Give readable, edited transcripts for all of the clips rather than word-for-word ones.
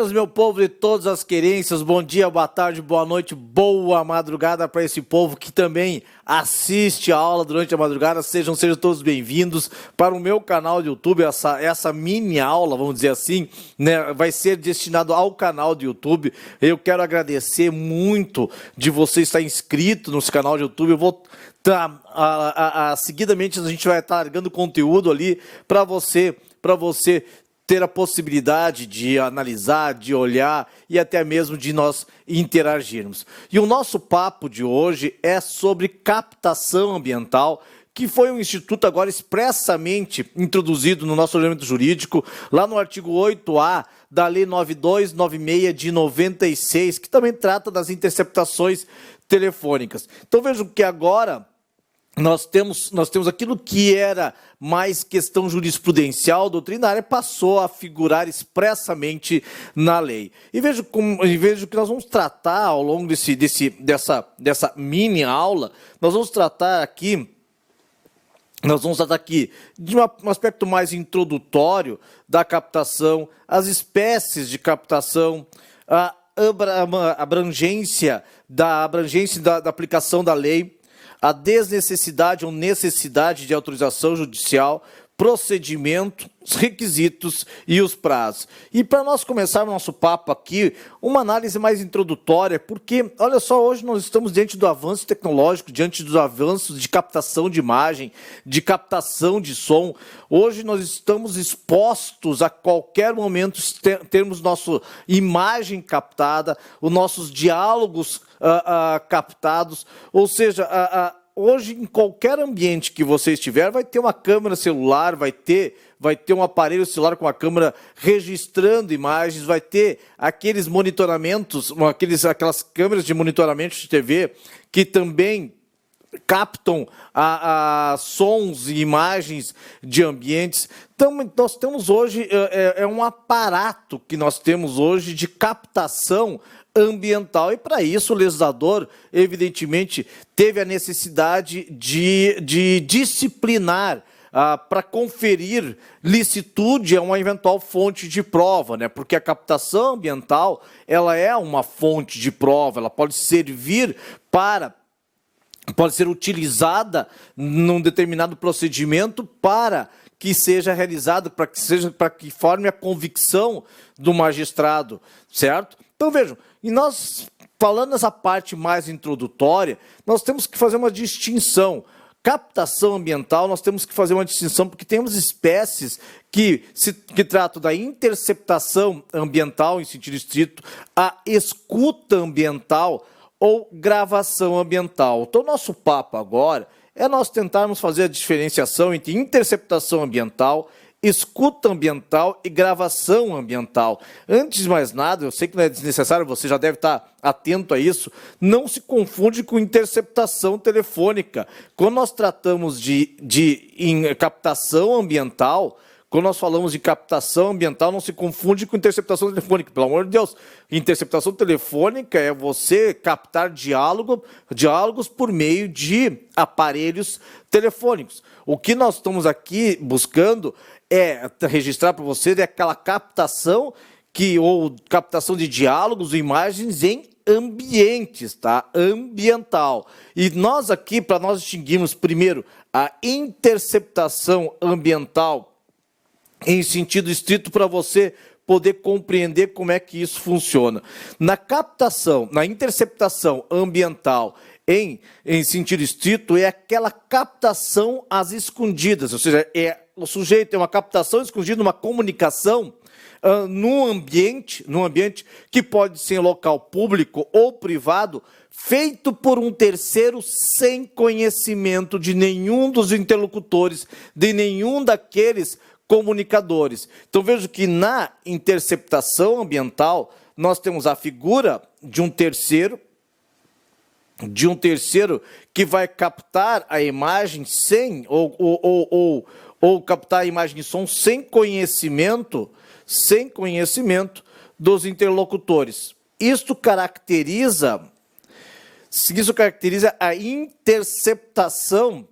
Buenas, meu povo de todas as querências, bom dia, boa tarde, boa noite, boa madrugada para esse povo que também assiste a aula durante a madrugada. Sejam todos bem-vindos para o meu canal do YouTube. Essa mini aula, vamos dizer assim, né, vai ser destinado ao canal do YouTube. Eu quero agradecer muito de você estar inscrito no canal do YouTube. Eu vou seguidamente a gente vai estar largando conteúdo ali para você ter a possibilidade de analisar, de olhar e até mesmo de nós interagirmos. E o nosso papo de hoje é sobre captação ambiental, que foi um instituto agora expressamente introduzido no nosso ordenamento jurídico, lá no artigo 8A da Lei 9296 de 96, que também trata das interceptações telefônicas. Então vejam que agora nós temos aquilo que era mais questão jurisprudencial, doutrinária, passou a figurar expressamente na lei. E vejo que nós vamos tratar ao longo dessa mini aula, nós vamos tratar aqui de um aspecto mais introdutório da captação, as espécies de captação, a abrangência da aplicação da lei, a desnecessidade ou necessidade de autorização judicial, procedimento, os requisitos e os prazos. E para nós começarmos nosso papo aqui, uma análise mais introdutória, porque, olha só, hoje nós estamos diante do avanço tecnológico, diante dos avanços de captação de imagem, de captação de som. Hoje nós estamos expostos a qualquer momento termos nossa imagem captada, os nossos diálogos captados, ou seja, hoje, em qualquer ambiente que você estiver, vai ter uma câmera celular, vai ter um aparelho celular com a câmera registrando imagens, vai ter aqueles monitoramentos, aquelas câmeras de monitoramento de TV que também captam sons e imagens de ambientes. Então, nós temos hoje, um aparato que nós temos hoje de captação ambiental, e para isso o legislador, evidentemente, teve a necessidade de disciplinar para conferir licitude a uma eventual fonte de prova, né? Porque a captação ambiental, ela é uma fonte de prova, ela pode ser utilizada num determinado procedimento para que seja realizado, para que forme a convicção do magistrado, certo? Então vejam, e nós, falando nessa parte mais introdutória, nós temos que fazer uma distinção. Captação ambiental, nós temos que fazer uma distinção, porque temos espécies que tratam da interceptação ambiental, em sentido estrito, a escuta ambiental ou gravação ambiental. Então, nosso papo agora é nós tentarmos fazer a diferenciação entre interceptação ambiental, escuta ambiental e gravação ambiental. Antes de mais nada, eu sei que não é desnecessário, você já deve estar atento a isso, não se confunde com interceptação telefônica. Quando nós tratamos de captação ambiental, quando nós falamos de captação ambiental, não se confunde com interceptação telefônica. Pelo amor de Deus, interceptação telefônica é você captar diálogos por meio de aparelhos telefônicos. O que nós estamos aqui buscando é registrar para você aquela captação ou captação de diálogos ou imagens em ambientes, tá? Ambiental. E nós aqui, para nós distinguirmos primeiro a interceptação ambiental em sentido estrito, para você poder compreender como é que isso funciona. Na interceptação ambiental em sentido estrito, é aquela captação às escondidas, ou seja, o sujeito tem uma captação escondida, uma comunicação num ambiente que pode ser em local público ou privado, feito por um terceiro sem conhecimento de nenhum dos interlocutores, de nenhum daqueles comunicadores. Então vejo que na interceptação ambiental nós temos a figura de um terceiro que vai captar a imagem ou captar a imagem de som sem conhecimento dos interlocutores. Isso caracteriza a interceptação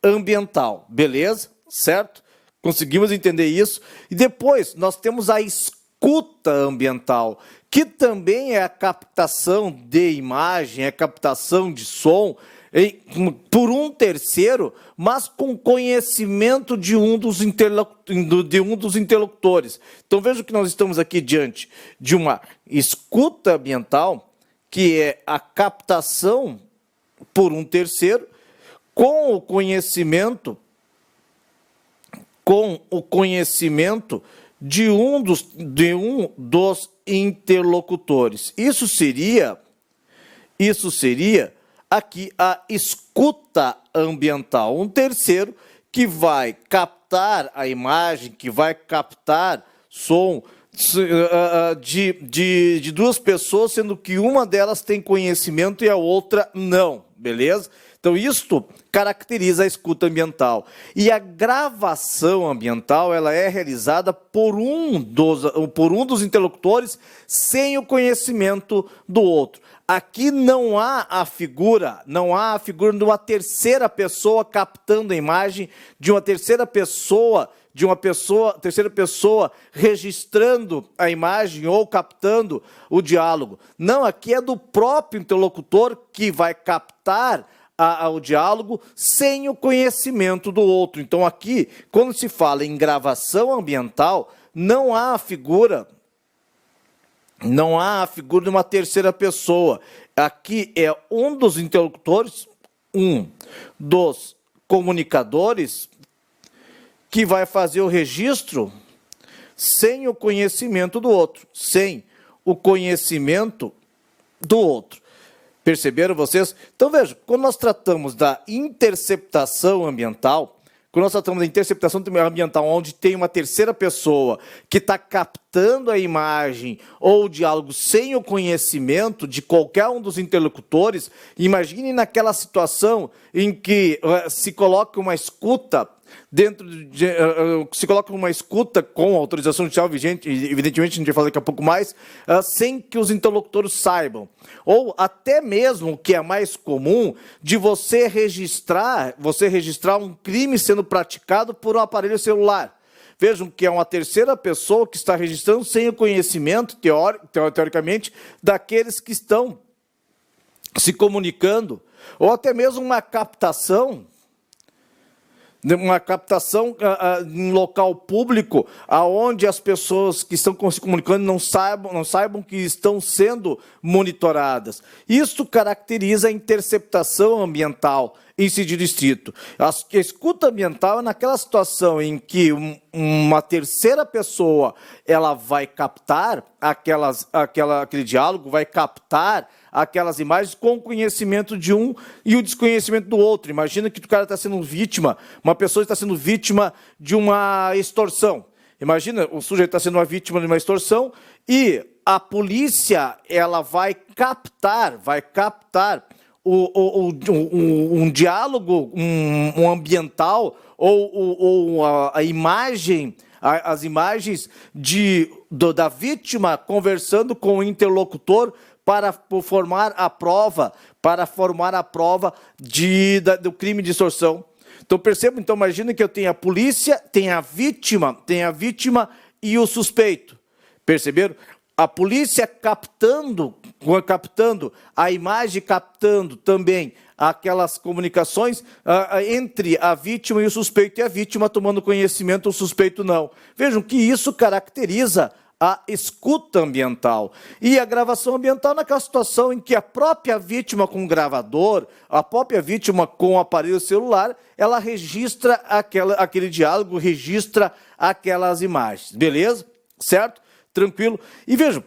ambiental, beleza? Certo? Conseguimos entender isso. E depois nós temos a escuta escuta ambiental, que também é a captação de imagem, é a captação de som por um terceiro, mas com conhecimento de um dos interlocutores. Então veja que nós estamos aqui diante de uma escuta ambiental, que é a captação por um terceiro, com o conhecimento de um dos interlocutores. Isso seria aqui a escuta ambiental, um terceiro que vai captar a imagem, que vai captar som de duas pessoas, sendo que uma delas tem conhecimento e a outra não, beleza? Então, isto caracteriza a escuta ambiental. E a gravação ambiental, ela é realizada por um dos interlocutores sem o conhecimento do outro. Aqui não há a figura de uma terceira pessoa captando a imagem, de uma terceira pessoa registrando a imagem ou captando o diálogo. Não, aqui é do próprio interlocutor que vai captar o diálogo sem o conhecimento do outro. Então, aqui, quando se fala em gravação ambiental, não há a figura de uma terceira pessoa. Aqui é um dos interlocutores, um dos comunicadores, que vai fazer o registro sem o conhecimento do outro. Perceberam vocês? Então, vejam, quando nós tratamos da interceptação ambiental, onde tem uma terceira pessoa que está captando a imagem ou o diálogo sem o conhecimento de qualquer um dos interlocutores, imagine naquela situação em que se coloca uma escuta com autorização judicial vigente, evidentemente a gente vai falar daqui a pouco mais, sem que os interlocutores saibam. Ou até mesmo, o que é mais comum, de você registrar um crime sendo praticado por um aparelho celular. Vejam que é uma terceira pessoa que está registrando sem o conhecimento, teoricamente, daqueles que estão se comunicando. Ou até mesmo uma captação em local público, aonde as pessoas que estão se comunicando não saibam que estão sendo monitoradas. Isso caracteriza a interceptação ambiental em sentido estrito. A escuta ambiental é naquela situação em que uma terceira pessoa ela vai captar aquele diálogo, vai captar aquelas imagens com conhecimento de um e o desconhecimento do outro. Imagina que o cara está sendo vítima, uma pessoa está sendo vítima de uma extorsão. Imagina, o sujeito está sendo uma vítima de uma extorsão e a polícia ela vai captar um diálogo, um ambiental ou a imagem, as imagens da vítima conversando com o interlocutor para formar a prova do crime de extorsão. Então perceba, imagina que eu tenho a polícia, tem a vítima e o suspeito. Perceberam? A polícia captando a imagem, captando também aquelas comunicações entre a vítima e o suspeito, e a vítima tomando conhecimento, o suspeito não. Vejam que isso caracteriza a escuta ambiental. E a gravação ambiental naquela situação em que a própria vítima com o gravador, a própria vítima com o aparelho celular, ela registra aquele diálogo, registra aquelas imagens. Beleza? Certo? Tranquilo? E vejam,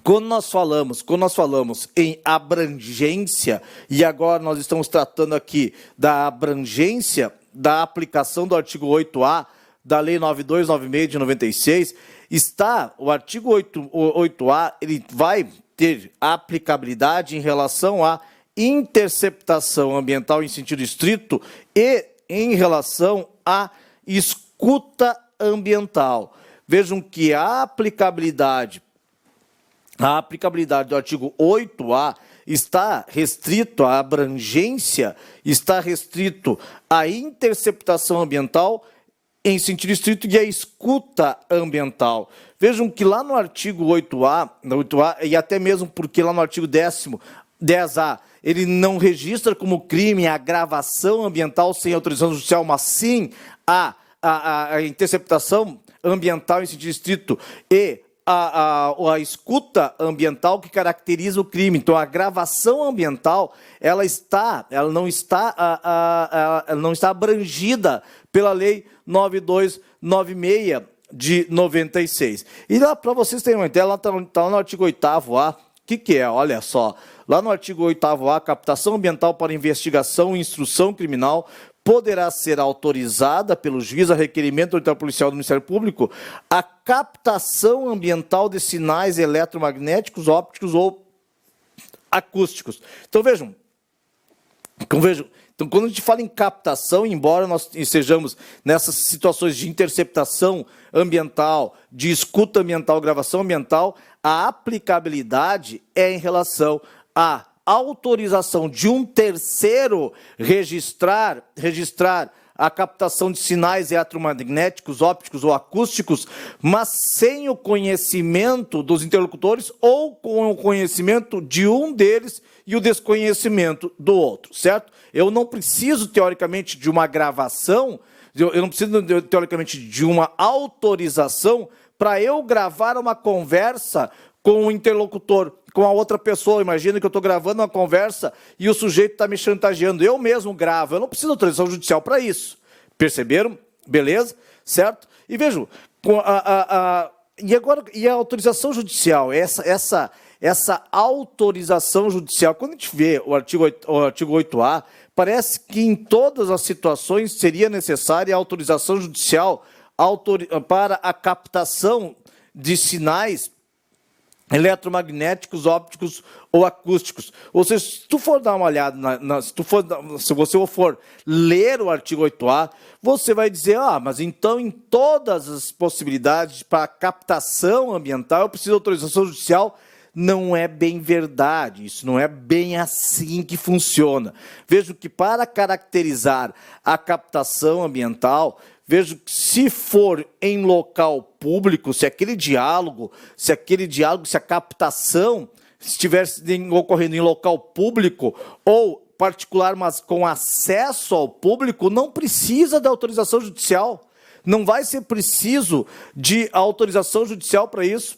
quando nós falamos em abrangência, e agora nós estamos tratando aqui da abrangência da aplicação do artigo 8A da Lei 9296 de 96, o artigo 8A, ele vai ter aplicabilidade em relação à interceptação ambiental em sentido estrito e em relação à escuta ambiental. Vejam que a aplicabilidade do artigo 8A está restrito à abrangência, está restrito à interceptação ambiental em sentido estrito e à escuta ambiental. Vejam que lá no artigo 8A, e até mesmo porque lá no artigo 10A, ele não registra como crime a gravação ambiental sem autorização judicial, mas sim a interceptação ambiental em sentido estrito e a escuta ambiental que caracteriza o crime. Então, a gravação ambiental, ela não está abrangida pela Lei 9296 de 96. E lá, para vocês terem uma ideia, lá está no artigo 8º-A, o que é? Olha só, lá no artigo 8º-A, captação ambiental para investigação e instrução criminal poderá ser autorizada pelo juiz a requerimento do autoritário policial do Ministério Público a captação ambiental de sinais eletromagnéticos, ópticos ou acústicos. Então, vejam, então, quando a gente fala em captação, embora nós estejamos nessas situações de interceptação ambiental, de escuta ambiental, gravação ambiental, a aplicabilidade é em relação à autorização de um terceiro registrar a captação de sinais eletromagnéticos, ópticos ou acústicos, mas sem o conhecimento dos interlocutores ou com o conhecimento de um deles e o desconhecimento do outro, certo? Eu não preciso, teoricamente, de uma gravação, eu não preciso, teoricamente, de uma autorização para eu gravar uma conversa com o interlocutor, com a outra pessoa. Imagina que eu estou gravando uma conversa e o sujeito está me chantageando. Eu mesmo gravo, eu não preciso de autorização judicial para isso. Perceberam? Beleza? Certo? E vejam, e a autorização judicial, essa autorização judicial, quando a gente vê o artigo 8A, parece que em todas as situações seria necessária a autorização judicial para a captação de sinais eletromagnéticos, ópticos ou acústicos. Ou seja, se tu for dar uma olhada, se você for ler o artigo 8A, você vai dizer, mas então em todas as possibilidades para captação ambiental eu preciso de autorização judicial. Não é bem verdade, isso não é bem assim que funciona. Vejo que para caracterizar a captação ambiental, vejo que se for em local público, se aquele diálogo, se a captação estiver ocorrendo em local público ou particular, mas com acesso ao público, não precisa da autorização judicial. Não vai ser preciso de autorização judicial para isso.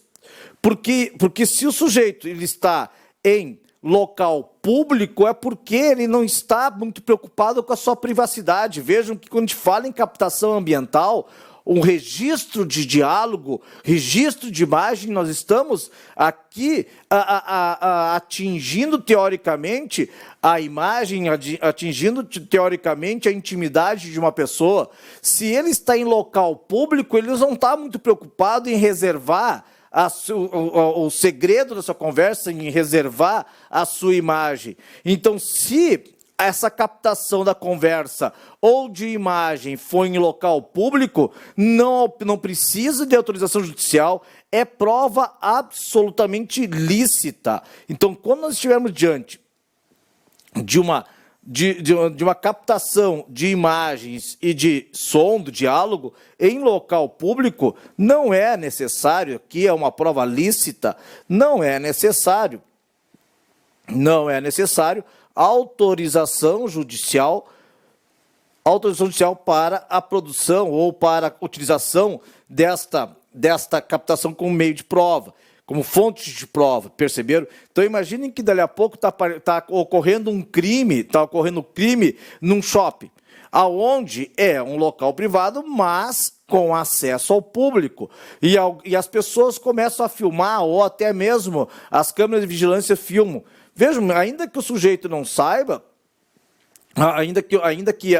Porque se o sujeito ele está em local público, é porque ele não está muito preocupado com a sua privacidade. Vejam que quando a gente fala em captação ambiental, um registro de diálogo, registro de imagem, nós estamos aqui atingindo teoricamente a imagem, atingindo teoricamente a intimidade de uma pessoa. Se ele está em local público, ele não está muito preocupado em reservar o segredo da sua conversa, em reservar a sua imagem. Então, se essa captação da conversa ou de imagem for em local público, não precisa de autorização judicial, é prova absolutamente lícita. Então, quando nós estivermos diante de uma captação de imagens e de som do diálogo em local público, não é necessário, aqui é uma prova lícita, não é necessário autorização judicial para a produção ou para a utilização desta captação como meio de prova, como fonte de prova, perceberam? Então imaginem que dali a pouco está ocorrendo um crime num shopping, aonde é um local privado, mas com acesso ao público. E as pessoas começam a filmar, ou até mesmo as câmeras de vigilância filmam. Vejam, ainda que o sujeito não saiba, ainda que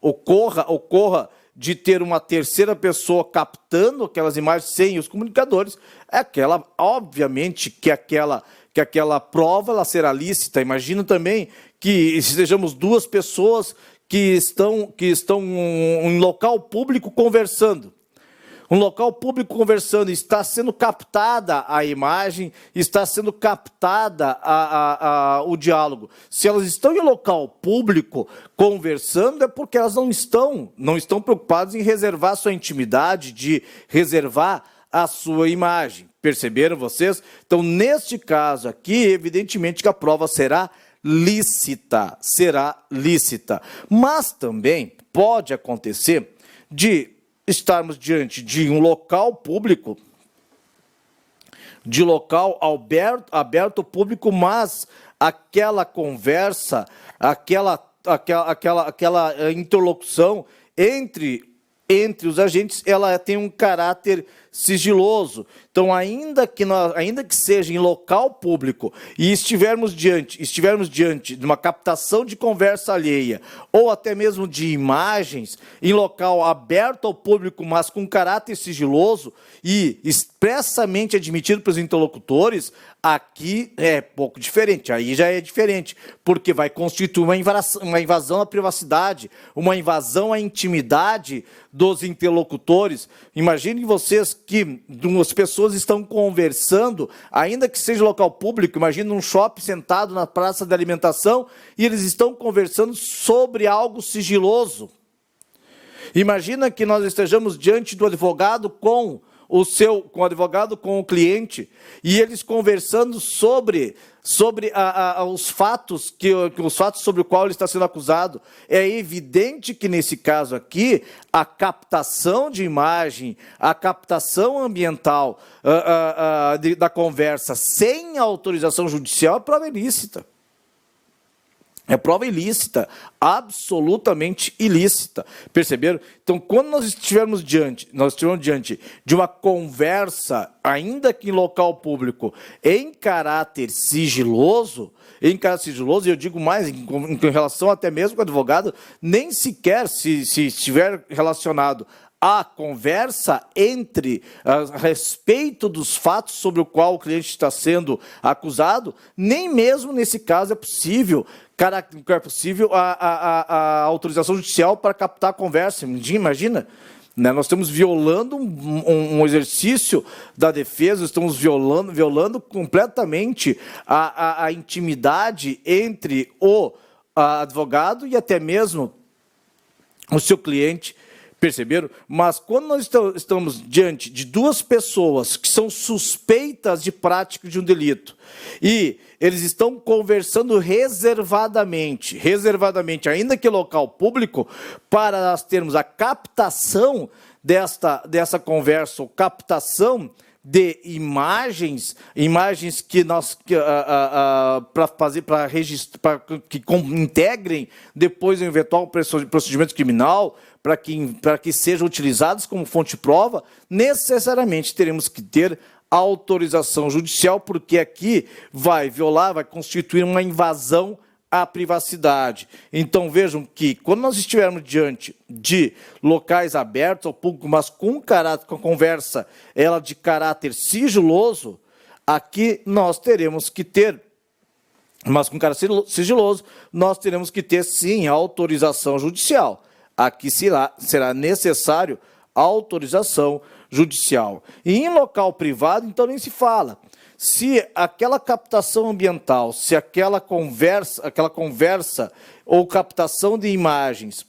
ocorra de ter uma terceira pessoa captando aquelas imagens sem os comunicadores, obviamente que aquela prova ela será lícita. Imagino também que sejamos duas pessoas que estão em local público conversando. Um local público conversando, está sendo captada a imagem, está sendo captada o diálogo. Se elas estão em local público conversando, é porque elas não estão preocupadas em reservar sua intimidade, de reservar a sua imagem. Perceberam vocês? Então, neste caso aqui, evidentemente que a prova será lícita, Mas também pode acontecer de estarmos diante de um local público, de local aberto ao público, mas aquela conversa, aquela interlocução entre os agentes, ela tem um caráter sigiloso. Então, ainda que seja em local público e estivermos diante de uma captação de conversa alheia ou até mesmo de imagens em local aberto ao público, mas com caráter sigiloso e expressamente admitido pelos interlocutores, aqui é pouco diferente. Aí já é diferente, porque vai constituir uma invasão à privacidade, uma invasão à intimidade dos interlocutores. Imaginem vocês que as pessoas estão conversando, ainda que seja local público, imagina um shopping sentado na praça de alimentação e eles estão conversando sobre algo sigiloso. Imagina que nós estejamos diante do advogado com o cliente, e eles conversando sobre os fatos sobre o qual ele está sendo acusado. É evidente que, nesse caso aqui, a captação de imagem, a captação ambiental da conversa sem autorização judicial é prova ilícita. É prova ilícita, absolutamente ilícita. Perceberam? Então, quando nós estivermos diante de uma conversa, ainda que em local público, em caráter sigiloso, e eu digo mais, em relação até mesmo com o advogado, nem sequer se estiver relacionado a conversa a respeito dos fatos sobre o qual o cliente está sendo acusado, nem mesmo nesse caso é possível a autorização judicial para captar a conversa. Imagina, né? Nós estamos violando um exercício da defesa, estamos violando completamente a intimidade entre o advogado e até mesmo o seu cliente. Perceberam? Mas quando nós estamos diante de duas pessoas que são suspeitas de prática de um delito e eles estão conversando reservadamente, ainda que local público, para nós termos a captação dessa conversa, ou captação de imagens que nós para registrar, que integrem depois o eventual procedimento criminal, para que sejam utilizados como fonte de prova, necessariamente teremos que ter autorização judicial, porque aqui vai constituir uma invasão à privacidade. Então, vejam que, quando nós estivermos diante de locais abertos ao público, mas com conversa de caráter sigiloso, aqui nós teremos que ter, mas com caráter sigiloso, nós teremos que ter, sim, autorização judicial. Aqui será necessário autorização judicial. E em local privado, então, nem se fala. Se aquela captação ambiental, se aquela conversa ou captação de imagens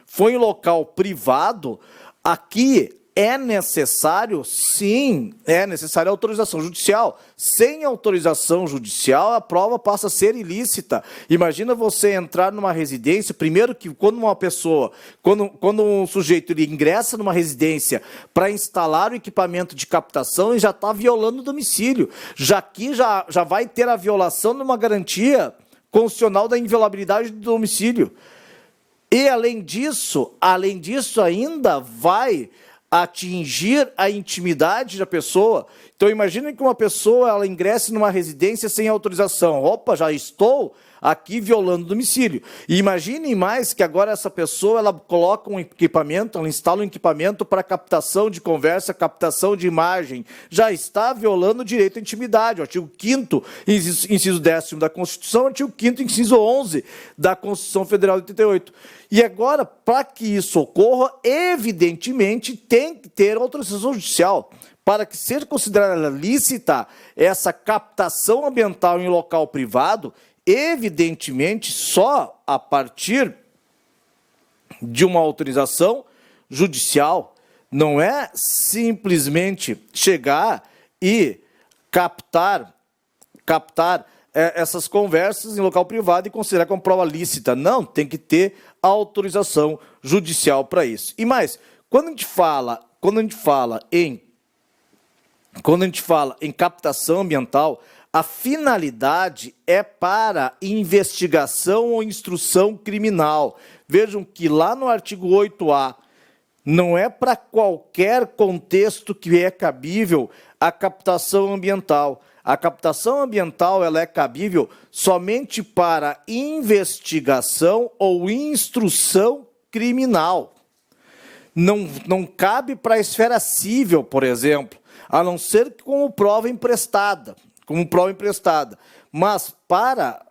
foi em local privado, aqui é necessário, sim, autorização judicial. Sem autorização judicial, a prova passa a ser ilícita. Imagina você entrar numa residência, primeiro que quando um sujeito ele ingressa numa residência para instalar o equipamento de captação, ele já está violando o domicílio. Já vai ter a violação de uma garantia constitucional da inviolabilidade do domicílio. E, além disso ainda vai atingir a intimidade da pessoa. Então, imagine que uma pessoa ela ingresse numa residência sem autorização. Opa, já estou aqui violando o domicílio. E imaginem mais que agora essa pessoa ela coloca um equipamento, ela instala um equipamento para captação de conversa, captação de imagem. Já está violando o direito à intimidade. O artigo 5º, inciso 10º da Constituição, artigo 5º, inciso 11 da Constituição Federal de 88. E agora, para que isso ocorra, evidentemente, tem que ter autorização judicial. Para que seja considerada lícita essa captação ambiental em local privado, evidentemente, só a partir de uma autorização judicial. Não é simplesmente chegar e captar essas conversas em local privado e considerar como prova lícita. Não, tem que ter autorização judicial para isso. E mais, quando a gente fala em captação ambiental, a finalidade é para investigação ou instrução criminal. Vejam que lá no artigo 8A, não é para qualquer contexto que é cabível a captação ambiental. A captação ambiental ela é cabível somente para investigação ou instrução criminal. Não cabe para a esfera civil, por exemplo, a não ser como prova emprestada. Mas para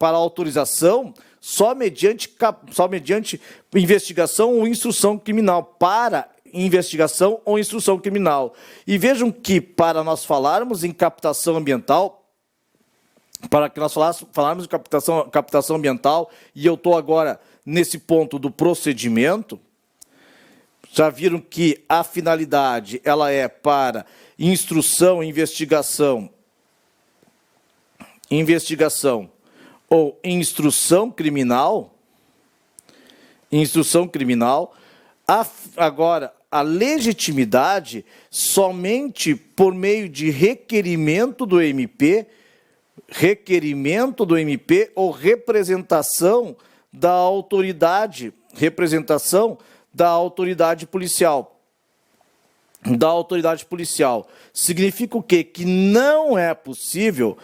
a autorização, só mediante investigação ou instrução criminal, para investigação ou instrução criminal. E vejam que, para nós falarmos em captação ambiental, para que nós falarmos de captação ambiental, e eu estou agora nesse ponto do procedimento, já viram que a finalidade ela é para instrução, investigação ou instrução criminal. Agora, a legitimidade somente por meio de requerimento do MP ou representação da autoridade policial. Significa o quê? Que não é possível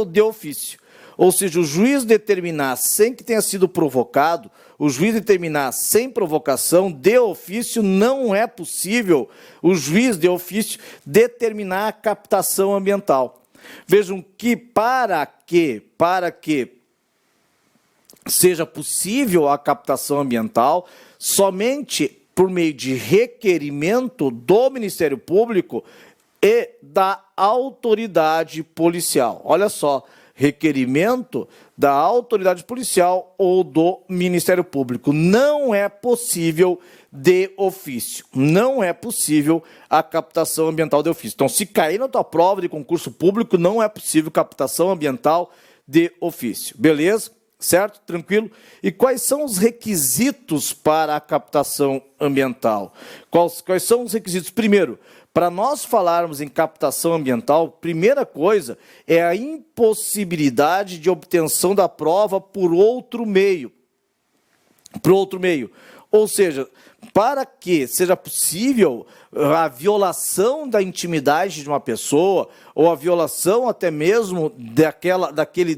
de ofício. Ou seja, o juiz determinar sem que tenha sido provocado, o juiz determinar sem provocação, de ofício, não é possível o juiz de ofício determinar a captação ambiental. Vejam que para que seja possível a captação ambiental, somente por meio de requerimento do Ministério Público e da autoridade policial. Olha só, requerimento da autoridade policial ou do Ministério Público. Não é possível de ofício. Não é possível a captação ambiental de ofício. Então, se cair na tua prova de concurso público, não é possível captação ambiental de ofício. Beleza? Certo? Tranquilo? E quais são os requisitos para a captação ambiental? Quais são os requisitos? Primeiro, para nós falarmos em captação ambiental, primeira coisa é a impossibilidade de obtenção da prova por outro meio. Ou seja, para que seja possível a violação da intimidade de uma pessoa, ou a violação até mesmo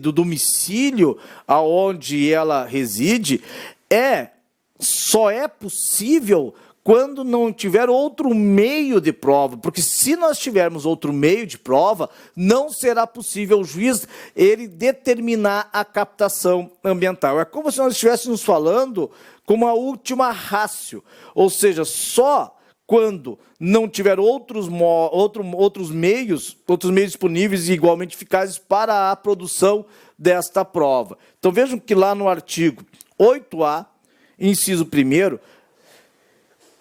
do domicílio aonde ela reside, só é possível quando não tiver outro meio de prova, porque se nós tivermos outro meio de prova, não será possível o juiz ele determinar a captação ambiental. É como se nós estivéssemos falando com uma última ratio, ou seja, só quando não tiver outros meios disponíveis e igualmente eficazes para a produção desta prova. Então vejam que lá no artigo 8A, inciso 1º,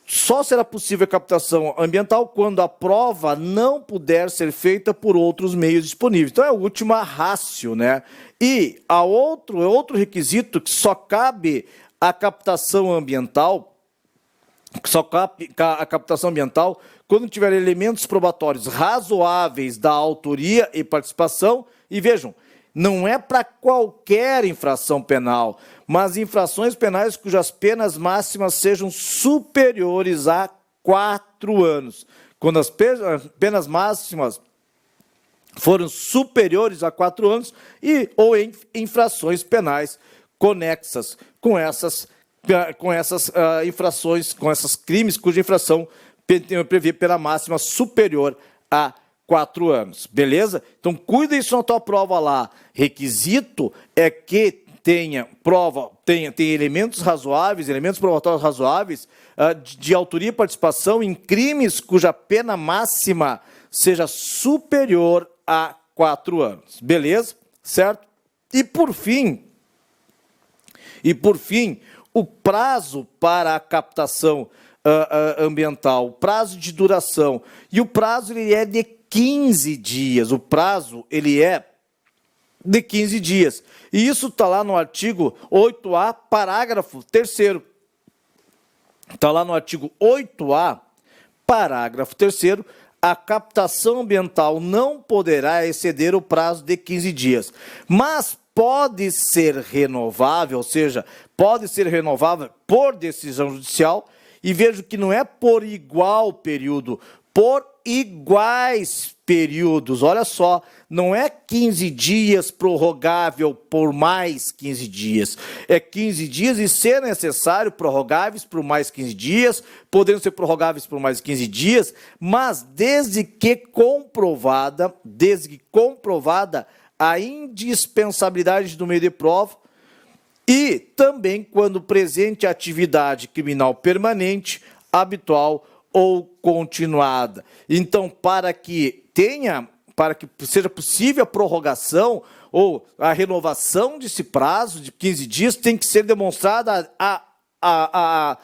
só será possível a captação ambiental quando a prova não puder ser feita por outros meios disponíveis. Então é a última ratio, né? E outro requisito que só cabe a captação ambiental, quando tiver elementos probatórios razoáveis da autoria e participação. E vejam, não é para qualquer infração penal, mas infrações penais cujas penas máximas sejam superiores a 4 anos. Quando as penas máximas foram superiores a 4 anos ou em infrações penais conexas com essas infrações, com esses crimes cuja infração prevê pena máxima superior a 4 anos. Beleza? Então, cuida isso na tua prova lá. Requisito é que tenha elementos razoáveis, elementos probatórios razoáveis de autoria e participação em crimes cuja pena máxima seja superior a 4 anos. Beleza? Certo? E por fim, o prazo para a captação ambiental, o prazo de duração. E o prazo ele é de 15 dias. O prazo ele é de 15 dias. E isso está lá no artigo 8A, parágrafo 3º. Está lá no artigo 8A, parágrafo 3º. A captação ambiental não poderá exceder o prazo de 15 dias. Mas pode ser renovável, ou seja, pode ser renovável por decisão judicial, e vejo que não é por igual período, por iguais períodos. Olha só, não é 15 dias prorrogável por mais 15 dias. É 15 dias e, se necessário, prorrogáveis por mais 15 dias, podendo ser prorrogáveis por mais 15 dias, mas desde que comprovada a indispensabilidade do meio de prova e também quando presente atividade criminal permanente, habitual ou continuada. Então, para que seja possível a prorrogação ou a renovação desse prazo de 15 dias, tem que ser demonstrada a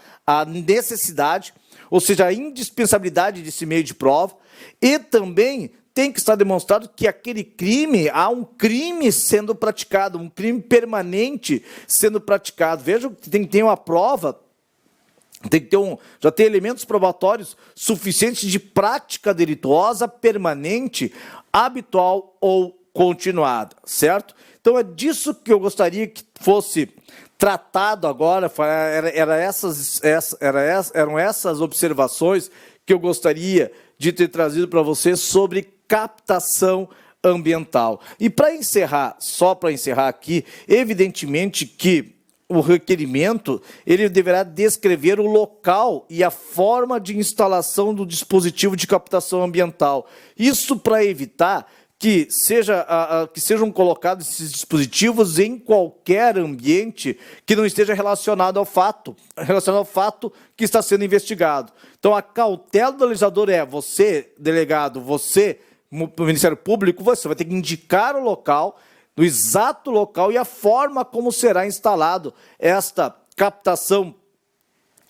necessidade, ou seja, a indispensabilidade desse meio de prova, e também tem que estar demonstrado que aquele crime, há um crime sendo praticado, um crime permanente sendo praticado. Veja que tem que ter uma prova, tem que ter já ter elementos probatórios suficientes de prática delituosa permanente, habitual ou continuada, certo? Então é disso que eu gostaria que fosse tratado agora, eram essas observações que eu gostaria de ter trazido para você sobre captação ambiental. E para encerrar, só para encerrar aqui, evidentemente que o requerimento ele deverá descrever o local e a forma de instalação do dispositivo de captação ambiental. Isso para evitar que sejam colocados esses dispositivos em qualquer ambiente que não esteja relacionado ao fato que está sendo investigado. Então, a cautela do legislador é: você, delegado, você, Ministério Público, você vai ter que indicar o local, o exato local e a forma como será instalado esta captação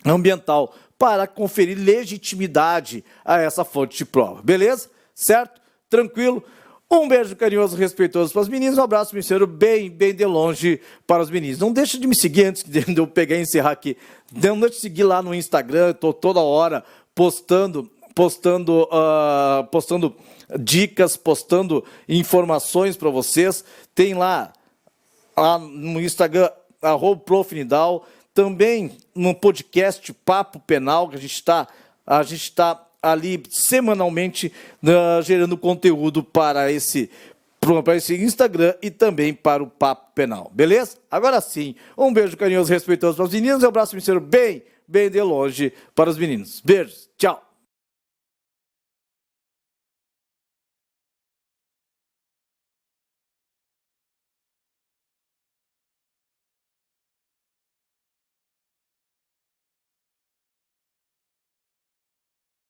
ambiental para conferir legitimidade a essa fonte de prova. Beleza? Certo? Tranquilo? Um beijo carinhoso, respeitoso para os meninos, um abraço, ministério, bem de longe para os meninos. Não deixe de me seguir antes de eu pegar e encerrar aqui. Não deixe de seguir lá no Instagram, estou toda hora postando dicas, postando informações para vocês. Tem lá no Instagram, @profnidal, também no podcast Papo Penal, que a gente está ali semanalmente gerando conteúdo para esse Instagram e também para o Papo Penal, beleza? Agora sim, um beijo carinhoso, respeitoso para os meninos, um abraço, ministério, bem de longe para os meninos. Beijos, tchau!